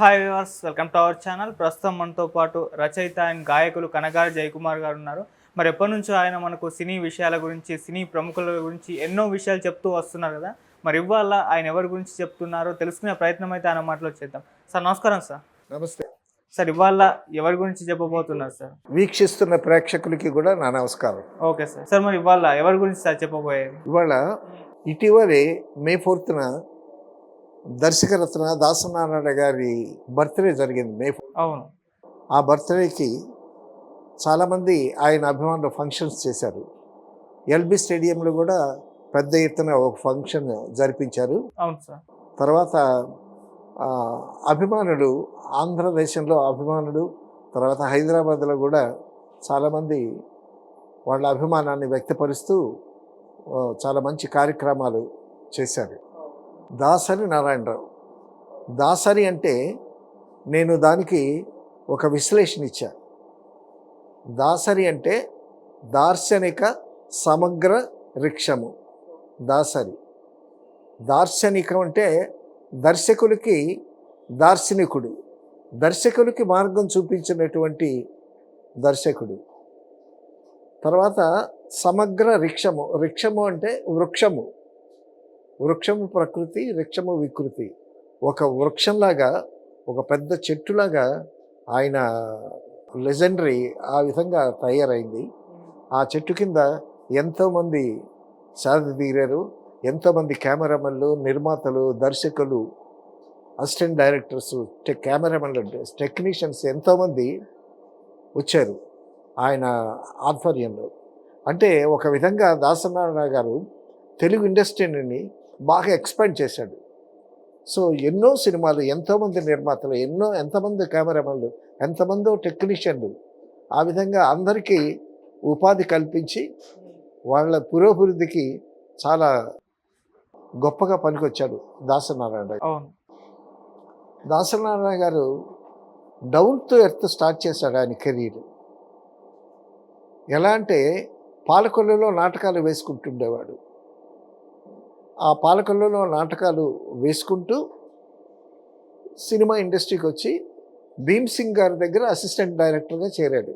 Hi viewers, welcome to our channel. ప్రస్తుతం మనతో పాటు రచయిత అండ్ గాయకులు కనగారి జయకుమార్ గారు ఉన్నారు. మరి ఎప్పటి నుంచో ఆయన మనకు సినీ విషయాల గురించి, సినీ ప్రముఖుల గురించి ఎన్నో విషయాలు చెప్తూ వస్తున్నారు కదా. మరి ఇవాళ ఆయన ఎవరి గురించి చెప్తున్నారో తెలుసుకునే ప్రయత్నం అయితే ఆయన మాటలో చేద్దాం. సార్ నమస్కారం. సార్ నమస్తే సార్, ఇవాళ ఎవరి గురించి చెప్పబోతున్నారు సార్? వీక్షిస్తున్న ప్రేక్షకులకి కూడా నా నమస్కారం. Okay sir. సార్ మరి ఇవాళ ఎవరి గురించి సార్ చెప్పబోయేది? ఇవాళ ఇటీవలే మే 4న దర్శకరత్న దాసనారాయణ గారి బర్త్డే జరిగింది. మే 4. అవును. ఆ బర్త్డేకి చాలామంది ఆయన అభిమానులు ఫంక్షన్స్ చేశారు. ఎల్బీ స్టేడియంలో కూడా పెద్ద ఎత్తున ఒక ఫంక్షన్ జరిపించారు. అవును సార్. తర్వాత అభిమానులు, ఆంధ్రదేశంలో అభిమానులు, తర్వాత హైదరాబాద్లో కూడా చాలామంది వాళ్ళ అభిమానాన్ని వ్యక్తపరుస్తూ చాలా మంచి కార్యక్రమాలు చేశారు. దాసరి నారాయణరావు. దాసరి అంటే నేను దానికి ఒక విశ్లేషణ ఇచ్చా. దాసరి అంటే దార్శనిక సమగ్ర వృక్షము. దాసరి దార్శనికం అంటే దర్శకులకి దార్శనికుడు, దర్శకులకి మార్గం చూపించినటువంటి దర్శకుడు. తర్వాత సమగ్ర వృక్షము. వృక్షము అంటే వృక్షము. వృక్షము ప్రకృతి, వృక్షము వికృతి. ఒక వృక్షంలాగా, ఒక పెద్ద చెట్టులాగా ఆయన లెజెండరీ ఆ విధంగా తయారైంది. ఆ చెట్టు కింద ఎంతోమంది సాధి తీరారు. ఎంతోమంది కెమెరామెన్లు, నిర్మాతలు, దర్శకులు, అసిస్టెంట్ డైరెక్టర్స్, కెమెరామెన్లు, టెక్నీషియన్స్ ఎంతోమంది వచ్చారు ఆయన ఆధ్వర్యంలో. అంటే ఒక విధంగా దాసనారాయణ గారు తెలుగు ఇండస్ట్రీని బాగా ఎక్స్పాండ్ చేశాడు. సో ఎన్నో సినిమాలు, ఎంతోమంది నిర్మాతలు, ఎంతమంది కెమెరామెన్లు, ఎంతమందో టెక్నీషియన్లు, ఆ విధంగా అందరికీ ఉపాధి కల్పించి వాళ్ళ పురోభివృద్ధికి చాలా గొప్పగా పనికొచ్చాడు దాసనారాయణ గారు. దాసనారాయణ గారు డౌన్ టు ఎర్త్ స్టార్ట్ చేశాడు ఆయన కెరీర్. ఎలా అంటే పాలకొల్లులో నాటకాలు వేసుకుంటుండేవాడు. ఆ పాలకొల్లులో నాటకాలు వేసుకుంటూ సినిమా ఇండస్ట్రీకి వచ్చి భీమ్ సింగ్ గారి దగ్గర అసిస్టెంట్ డైరెక్టర్గా చేరాడు.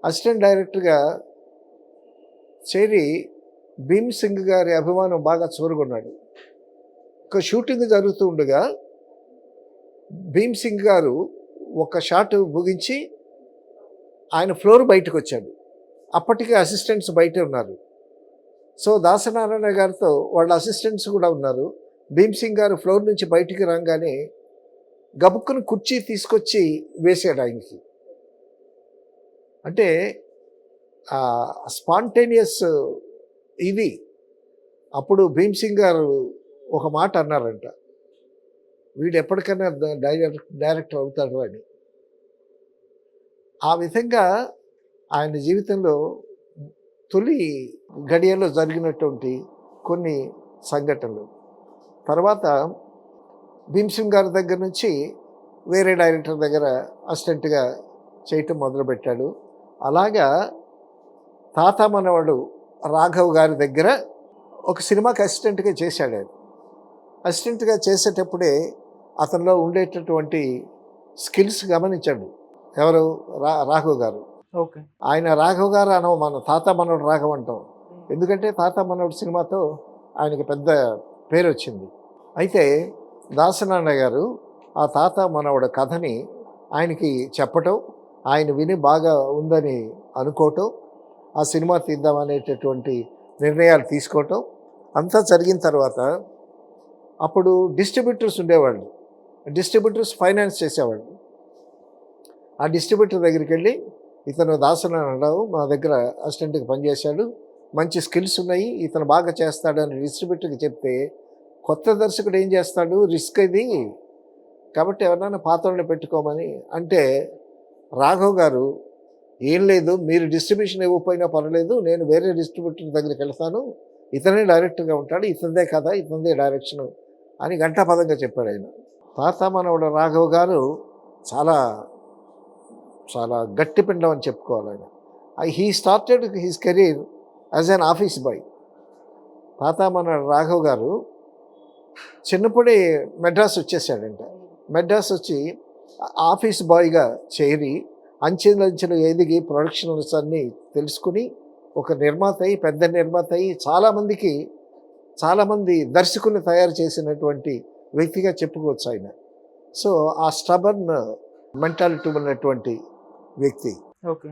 అసిస్టెంట్ డైరెక్టర్గా చేరి భీమ్ సింగ్ గారి అభిమానం బాగా చూరగొన్నాడు. ఒక షూటింగ్ జరుగుతూ ఉండగా భీమ్ సింగ్ గారు ఒక షాట్ ముగించి ఆయన ఫ్లోర్ బయటకు వచ్చాడు. అప్పటికే అసిస్టెంట్స్ బయటే ఉన్నారు. సో దాసనారాయణ గారితో వాళ్ళ అసిస్టెంట్స్ కూడా ఉన్నారు. భీమ్ సింగ్ గారు ఫ్లోర్ నుంచి బయటికి రాగానే గబుక్కును కుర్చీ తీసుకొచ్చి వేసాడు ఆయనకి. అంటే స్పాంటేనియస్ ఇది. అప్పుడు భీమ్ సింగ్ గారు ఒక మాట అన్నారంట, వీడు ఎప్పటికైనా డైరెక్టర్ అవుతాడు అని. ఆ విధంగా ఆయన జీవితంలో తొలి గడియలో జరిగినటువంటి కొన్ని సంఘటనలు. తర్వాత భీమ్ సింగ్ గారి దగ్గర నుంచి వేరే డైరెక్టర్ దగ్గర అసిస్టెంట్గా చేయటం మొదలుపెట్టాడు. అలాగా తాత మనవడు రాఘవ్ గారి దగ్గర ఒక సినిమాకి అసిస్టెంట్గా చేశాడు. ఆయన అసిస్టెంట్గా చేసేటప్పుడే అతనిలో ఉండేటటువంటి స్కిల్స్ గమనించాడు. ఎవరు? రాఘవ్ గారు. ఓకే. ఆయన రాఘవ్ గారు అనవు, మన తాత మనవడు రాఘవ్ అంటాం. ఎందుకంటే తాత మనవడు సినిమాతో ఆయనకి పెద్ద పేరు వచ్చింది. అయితే దాసనారాయణ గారు ఆ తాత మనవడు కథని ఆయనకి చెప్పటం, ఆయన విని బాగా ఉందని అనుకోవటం, ఆ సినిమా తీద్దామనేటటువంటి నిర్ణయాలు తీసుకోవటం అంతా జరిగిన తర్వాత అప్పుడు డిస్ట్రిబ్యూటర్స్ ఉండేవాళ్ళు. డిస్ట్రిబ్యూటర్స్ ఫైనాన్స్ చేసేవాళ్ళు. ఆ డిస్ట్రిబ్యూటర్ దగ్గరికి వెళ్ళి, ఇతను దాసనారాయణరావు మా దగ్గర అసిస్టెంట్కి పనిచేశాడు, మంచి స్కిల్స్ ఉన్నాయి, ఇతను బాగా చేస్తాడని డిస్ట్రిబ్యూటర్కి చెప్తే, కొత్త దర్శకుడు ఏం చేస్తాడు, రిస్క్ ఇది, కాబట్టి ఎవరైనా పాత్రలను పెట్టుకోమని అంటే, రాఘవ్ గారు ఏం లేదు, మీరు డిస్ట్రిబ్యూషన్ ఇవ్వకపోయినా పర్వాలేదు, నేను వేరే డిస్ట్రిబ్యూటర్ దగ్గరికి వెళ్తాను, ఇతనే డైరెక్టర్గా ఉంటాడు, ఇతనిదే కథ, ఇతనిదే డైరెక్షను అని గంటాపదంగా చెప్పాడు ఆయన. తాత మనవడు రాఘవ్ గారు చాలా చాలా గట్టి పిండం అని చెప్పుకోవాలి ఆయన. He started his career as an office boy. తాత మన రాఘవ్ గారు చిన్నప్పుడే మెడ్రాస్ వచ్చేసాడంట. మెడ్రాస్ వచ్చి ఆఫీస్ బాయ్గా చేరి అంచెలంచెలు ఎదిగి ప్రొడక్షన్స్ అన్నీ తెలుసుకుని ఒక నిర్మాత అయ్యి, పెద్ద నిర్మాత అయ్యి చాలామంది దర్శకుల్ని తయారు చేసినటువంటి వ్యక్తిగా చెప్పుకోవచ్చు ఆయన. సో ఆ స్టబర్న్ మెంటాలిటీ ఉన్నటువంటి వ్యక్తి. ఓకే.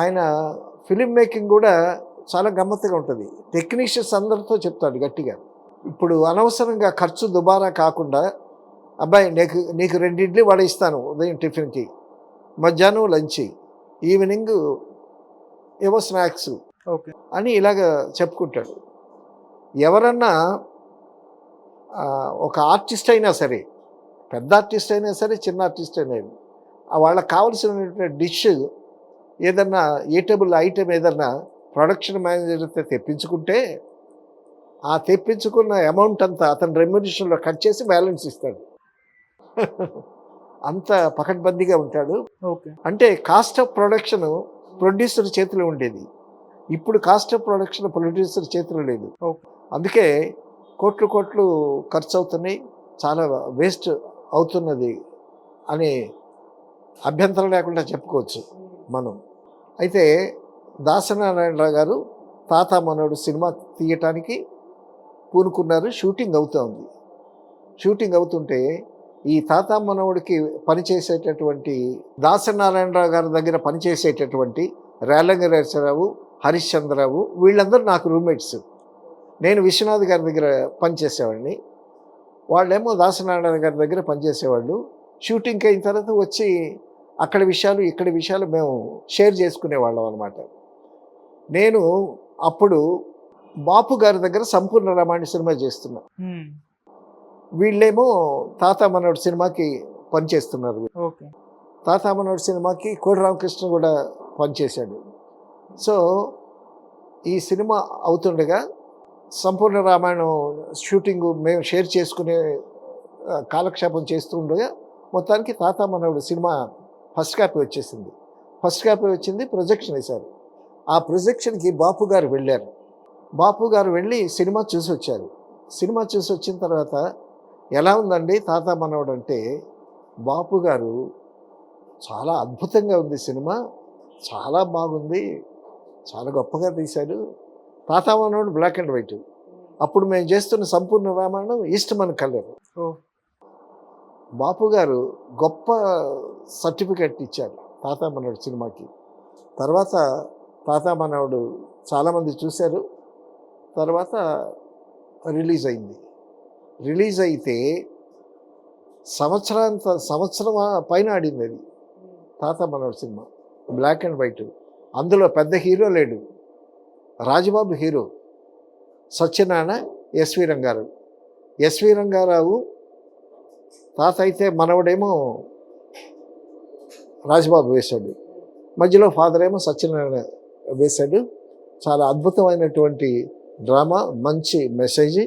ఆయన ఫిలిం మేకింగ్ కూడా చాలా గమ్మత్తుగా ఉంటుంది. టెక్నీషియన్స్ అందరితో చెప్తాడు గట్టిగా. ఇప్పుడు అనవసరంగా ఖర్చు దుబారా కాకుండా, అబ్బాయి నీకు 2 ఇడ్లీ వడ ఇస్తాను ఉదయం టిఫిన్కి, మధ్యాహ్నం లంచ్, ఈవినింగ్ ఏవో స్నాక్స్ ఓకే. అని ఇలాగ చెప్పుకుంటాడు. ఎవరన్నా ఒక ఆర్టిస్ట్ అయినా సరే, పెద్ద ఆర్టిస్ట్ అయినా సరే, చిన్న ఆర్టిస్ట్ అయినా వాళ్ళకి కావాల్సిన డిష్ ఏదన్నా ఈటబుల్ ఐటెం ఏదన్నా ప్రొడక్షన్ మేనేజర్తో తెప్పించుకుంటే ఆ తెప్పించుకున్న అమౌంట్ అంతా అతని రెమ్యునరేషన్లో కట్ చేసి బ్యాలెన్స్ ఇస్తాడు. అంత పకడ్బందీగా ఉంటాడు. ఓకే. అంటే కాస్ట్ ఆఫ్ ప్రొడక్షన్ ప్రొడ్యూసర్ చేతిలో ఉండేది, ఇప్పుడు కాస్ట్ ఆఫ్ ప్రొడక్షన్ ప్రొడ్యూసర్ చేతిలో లేదు. అందుకే కోట్లు ఖర్చు అవుతున్నాయి, చాలా వేస్ట్ అవుతున్నది అనే అభ్యంతరం లేకుండా చెప్పుకోవచ్చు మనం. అయితే దాసనారాయణరావు గారు తాత మనవడు సినిమా తీయటానికి పూనుకున్నారు. షూటింగ్ అవుతుంటే ఈ తాత మనవడికి పనిచేసేటటువంటి దాసనారాయణరావు గారి దగ్గర పనిచేసేటటువంటి రేలంగిరేశ్వరరావు, హరిశ్చంద్రరావు వీళ్ళందరూ నాకు రూమ్మేట్స్. నేను విశ్వనాథ్ గారి దగ్గర పనిచేసేవాడిని, వాళ్ళేమో దాసనారాయణ గారి దగ్గర పనిచేసేవాళ్ళు. షూటింగ్కి అయిన తర్వాత వచ్చి అక్కడ విషయాలు ఇక్కడ విషయాలు మేము షేర్ చేసుకునేవాళ్ళం అనమాట. నేను అప్పుడు బాపు గారి దగ్గర సంపూర్ణ రామాయణ సినిమా చేస్తున్నా, వీళ్ళేమో తాత మనోడు సినిమాకి పనిచేస్తున్నారు. తాత మనోడు సినిమాకి కోడి రామకృష్ణ కూడా పనిచేశాడు. సో ఈ సినిమా అవుతుండగా సంపూర్ణ రామాయణం షూటింగ్ మేము షేర్ చేసుకునే కాలక్షేపం చేస్తూ ఉండగా మొత్తానికి తాత మనోడు సినిమా ఫస్ట్ కాపీ వచ్చింది. ప్రొజెక్షన్ వేశారు. ఆ ప్రొజెక్షన్కి బాపు గారు వెళ్ళారు. బాపు గారు వెళ్ళి సినిమా చూసి వచ్చారు. సినిమా చూసి వచ్చిన తర్వాత ఎలా ఉందండి తాత మనవడు అంటే, బాపు గారు చాలా అద్భుతంగా ఉంది సినిమా, చాలా బాగుంది, చాలా గొప్పగా తీశాడు. తాత మనవడు బ్లాక్ అండ్ వైట్, అప్పుడు మేము చేస్తున్న సంపూర్ణ రామాయణం ఈస్ట్మన్ కలర్. బాపు గారు గొప్ప సర్టిఫికెట్ ఇచ్చారు తాత మనవడు సినిమాకి. తర్వాత తాత మనవడు చాలామంది చూశారు. తర్వాత రిలీజ్ అయితే సంవత్సరం పైన ఆడింది అది తాత మనవడు సినిమా, బ్లాక్ అండ్ వైట్. అందులో పెద్ద హీరో లేడు, రాజబాబు హీరో, సత్యనారాయణ, ఎస్వి రంగారావు. తాత అయితే మనవడేమో రాజబాబు వేశాడు, మధ్యలో ఫాదర్ ఏమో సత్యనారాయణ వేశాడు. చాలా అద్భుతమైనటువంటి డ్రామా, మంచి మెసేజ్.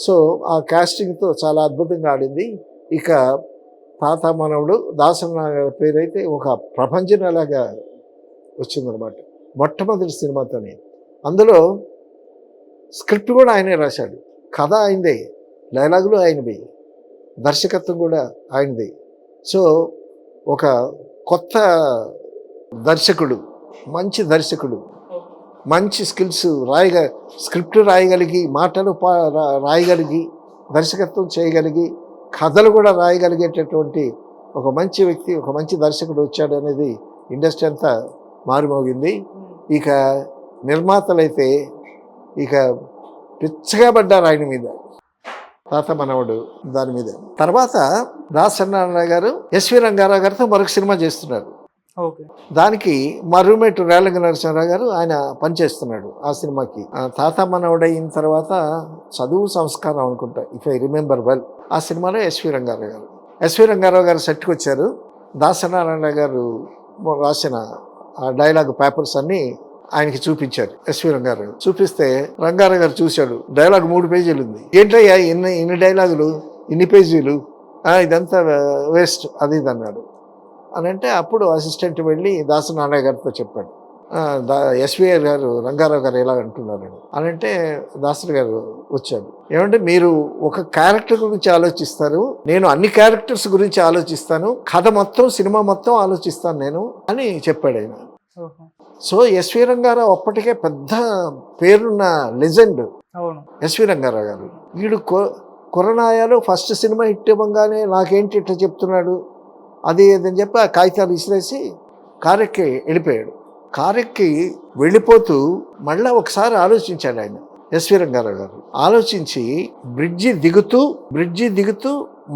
సో ఆ కాస్టింగ్తో చాలా అద్భుతంగా ఆడింది. ఇక తాత మనవడు దాసనారాయణ పేరు అయితే ఒక ప్రపంచంలాగా వచ్చిందనమాట మొట్టమొదటి సినిమాతోనే. అందులో స్క్రిప్ట్ కూడా ఆయనే రాశాడు, కథ ఆయనదే, డైలాగులు ఆయనవి, దర్శకత్వం కూడా ఆయనది. సో ఒక కొత్త దర్శకుడు, మంచి స్కిల్స్ స్క్రిప్ట్ రాయగలిగి, మాటలు రాయగలిగి, దర్శకత్వం చేయగలిగి, కథలు కూడా రాయగలిగేటటువంటి ఒక మంచి వ్యక్తి, ఒక మంచి దర్శకుడు వచ్చాడు అనేది ఇండస్ట్రీ అంతా మారుమోగింది. ఇక నిర్మాతలైతే ఇక పిచ్చగా పడ్డారు ఆయన మీద, తాత మనవడు దాని మీద. తర్వాత దాసనారాయణ గారు ఎస్వి రంగారావు గారితో మరొక సినిమా చేస్తున్నారు. దానికి మా రూమ్మేట్ రేలంగి నరసింహారావు గారు ఆయన పనిచేస్తున్నాడు ఆ సినిమాకి. తాత మనవడు అయిన తర్వాత చదువు సంస్కారం అనుకుంటా, ఇఫ్ ఐ రిమెంబర్ వెల్, ఆ సినిమాలో ఎస్వి రంగారావు గారు సెట్కి వచ్చారు. దాసనారాయణ గారు రాసిన ఆ డైలాగ్ పేపర్స్ అన్నీ ఆయనకి చూపించారు. ఎస్వి రంగారావు చూపిస్తే రంగారావు గారు చూశాడు, డైలాగ్ 3 పేజీలు ఉంది, ఏంటయ్యా ఇన్ని డైలాగులు, ఇన్ని పేజీలు, ఇదంతా వేస్ట్ అది ఇది అన్నాడు. అని అంటే అప్పుడు అసిస్టెంట్ వెళ్ళి దాసనారాయణ గారితో చెప్పాడు, ఎస్విఆర్ గారు రంగారావు గారు ఎలా అంటున్నారని అని అంటే దాసరి గారు వచ్చాడు. ఏమంటే మీరు ఒక క్యారెక్టర్ గురించి ఆలోచిస్తారు, నేను అన్ని క్యారెక్టర్స్ గురించి ఆలోచిస్తాను, కథ మొత్తం సినిమా మొత్తం ఆలోచిస్తాను నేను అని చెప్పాడు ఆయన. ఓహో. సో ఎస్వి రంగారావు అప్పటికే పెద్ద పేరున్న లెజెండ్ అవును. ఎస్వి రంగారావు గారు. వీడు కొరనాయాలో ఫస్ట్ సినిమా హిట్ ఇవ్వగానే నాకేంటి ఇట్లా చెప్తున్నాడు అది ఏదని చెప్పి ఆ కాగితాలు విసిరేసి కారెక్కి వెళ్ళిపోయాడు. కారెక్కి వెళ్ళిపోతూ మళ్ళీ ఒకసారి ఆలోచించాడు ఆయన ఎస్వి రంగారావు గారు. ఆలోచించి బ్రిడ్జి దిగుతూ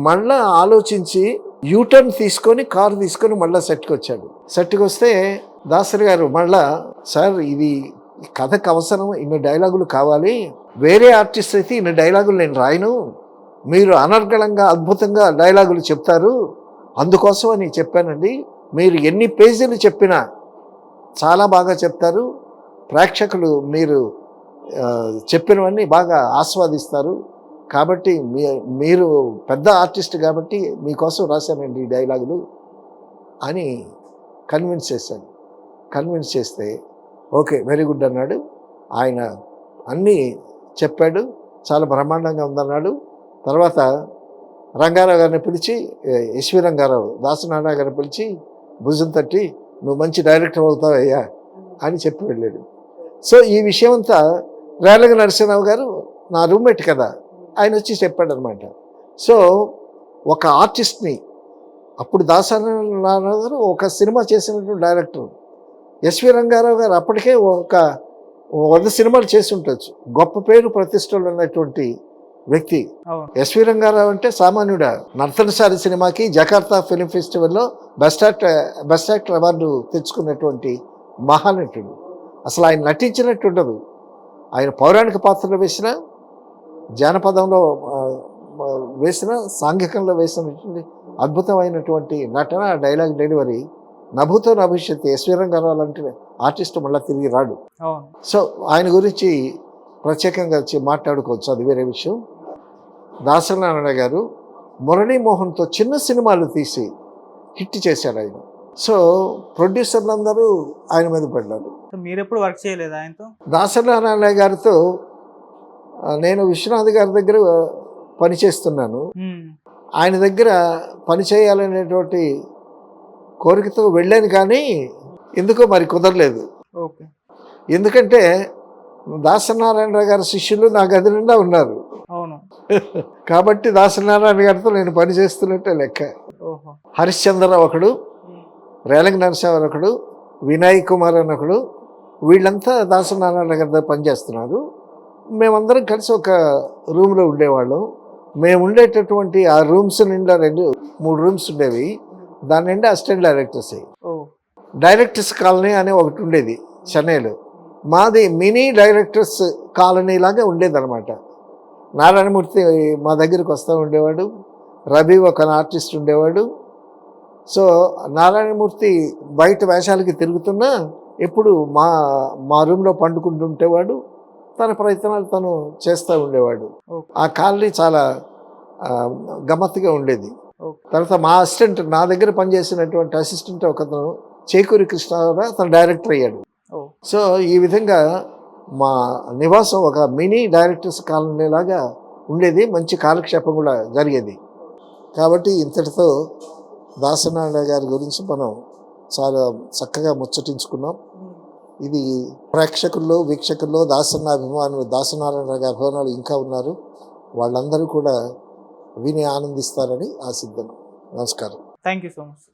మళ్ళా ఆలోచించి యూటర్న్ తీసుకొని కారు తీసుకొని మళ్ళీ సెట్కి వచ్చాడు. సెట్కి వస్తే దాసరి గారు మళ్ళా, సార్ ఇది కథకు అవసరం, ఇన్ని డైలాగులు కావాలి, వేరే ఆర్టిస్ట్ అయితే ఇన్ని డైలాగులు నేను రాయను, మీరు అనర్గళంగా అద్భుతంగా డైలాగులు చెప్తారు, అందుకోసం అని చెప్పానండి, మీరు ఎన్ని పేజీలు చెప్పినా చాలా బాగా చెప్తారు, ప్రేక్షకులు మీరు చెప్పినవన్నీ బాగా ఆస్వాదిస్తారు, కాబట్టి మీరు పెద్ద ఆర్టిస్ట్ కాబట్టి మీకోసం రాశానండి ఈ డైలాగులు అని కన్విన్స్ చేశాను. కన్విన్స్ చేస్తే ఓకే వెరీ గుడ్ అన్నాడు. ఆయన అన్నీ చెప్పాడు, చాలా బ్రహ్మాండంగా ఉందన్నాడు. తర్వాత రంగారావు గారిని పిలిచి, ఎస్వి రంగారావు దాసనారాయణ గారిని పిలిచి భుజం తట్టి నువ్వు మంచి డైరెక్టర్ అవుతావయ్యా అని చెప్పి వెళ్ళాడు. సో ఈ విషయం అంతా రేలంగి నరసింహరావు గారు నా రూమ్మేట్ కదా, ఆయన వచ్చి చెప్పాడనమాట. సో ఒక ఆర్టిస్ట్ని, అప్పుడు దాసనారాయణ గారు ఒక సినిమా చేసినటువంటి డైరెక్టర్, ఎస్వి రంగారావు గారు అప్పటికే ఒక 100 సినిమాలు చేసి ఉండొచ్చు, గొప్ప పేరు ప్రతిష్టలు ఉన్నటువంటి వ్యక్తి. ఎస్వి రంగారావు అంటే సామాన్యుడా? నర్తనశాలి సినిమాకి జకార్తా ఫిలిం ఫెస్టివల్లో బెస్ట్ యాక్టర్ అవార్డు తెచ్చుకున్నటువంటి మహానటుడు. అసలు ఆయన నటించినట్టు ఉండదు. ఆయన పౌరాణిక పాత్రలు వేసిన, జానపదంలో వేసిన, సాంఘికంలో వేసినటువంటి అద్భుతమైనటువంటి నటన, డైలాగ్ డెలివరీ నభూతో నభవిష్యత్తు. ఎస్వి రంగారావు లాంటి ఆర్టిస్ట్ మళ్ళీ తిరిగి రాడు. సో ఆయన గురించి ప్రత్యేకంగా మాట్లాడుకోవచ్చు, అది వేరే విషయం. దాసనారాయణ గారు మురళీమోహన్తో చిన్న సినిమాలు తీసి హిట్ చేశాడు ఆయన. సో ప్రొడ్యూసర్లు అందరూ ఆయన మీద పడ్డారు. మీరు ఎప్పుడు వర్క్ చేయలేదు ఆయనతో? దాసనారాయణ గారితో నేను విశ్వనాథ్ గారి దగ్గర పనిచేస్తున్నాను. ఆయన దగ్గర పని చేయాలనేటువంటి కోరికతో వెళ్ళాను, కానీ ఎందుకో మరి కుదరలేదు. ఓకే. ఎందుకంటే దాసనారాయణరావు గారి శిష్యులు నా గది నిండా ఉన్నారు. అవును. కాబట్టి దాసనారాయణ గారితో నేను పని చేస్తున్నట్టే లెక్క. హరిశ్చంద్ర ఒకడు, రేలంగి నరసింహరావు ఒకడు, వినయ్ కుమార్ అని ఒకడు, వీళ్ళంతా దాసనారాయణ గారి దగ్గర పనిచేస్తున్నారు. మేమందరం కలిసి ఒక రూమ్లో ఉండేవాళ్ళం. మేము ఉండేటటువంటి ఆ రూమ్స్ నిండా 2-3 రూమ్స్ ఉండేవి. దాని నిండా అసిస్టెంట్ డైరెక్టర్స్ కాలనీ అనే ఒకటి ఉండేది చెన్నైలో. మాది మినీ డైరెక్టర్స్ కాలనీ లాగా ఉండేదన్నమాట. నారాయణమూర్తి మా దగ్గరికి వస్తూ ఉండేవాడు, రవి ఒక ఆర్టిస్ట్ ఉండేవాడు. సో నారాయణమూర్తి బయట వేషాలకి తిరుగుతున్నా ఎప్పుడు మా రూమ్లో పండుకుంటుంటేవాడు, తన ప్రయత్నాలు తను చేస్తూ ఉండేవాడు. ఆ కాలనీ చాలా గమ్మత్తుగా ఉండేది. తర్వాత మా అసిస్టెంట్, నా దగ్గర పనిచేసినటువంటి అసిస్టెంట్ ఒకతను చేకూరి కృష్ణారావు, తను డైరెక్టర్ అయ్యాడు. సో ఈ విధంగా మా నివాసం ఒక మినీ డైరెక్టర్స్ కాలనీ లాగా ఉండేది. మంచి కాలక్షేపం కూడా జరిగేది. కాబట్టి ఇంతటితో దాసనారాయణ గారి గురించి మనం చాలా చక్కగా ముచ్చటించుకున్నాం. ఇది ప్రేక్షకుల్లో, వీక్షకుల్లో దాసనారాయణ గారి అభిమానులు ఇంకా ఉన్నారు. వాళ్ళందరూ కూడా విని ఆనందిస్తారని ఆశిద్దాం. నమస్కారం. Thank you so much.